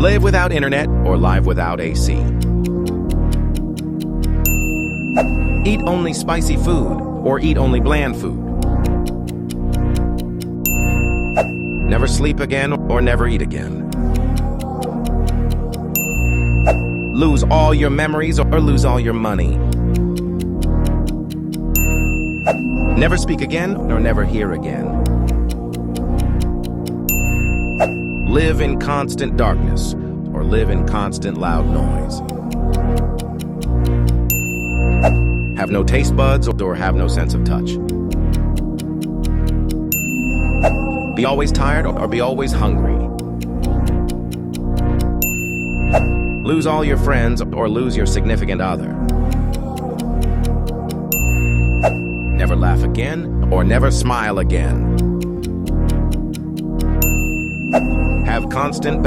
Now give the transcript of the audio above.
Live without internet or live without AC. Eat only spicy food or eat only bland food. Never sleep again or never eat again. Lose all your memories or lose all your money. Never speak again or never hear again. Live in constant darkness or live in constant loud noise. Have no taste buds or have no sense of touch. Be always tired or be always hungry. Lose all your friends or lose your significant other. Never laugh again or never smile again. Have constant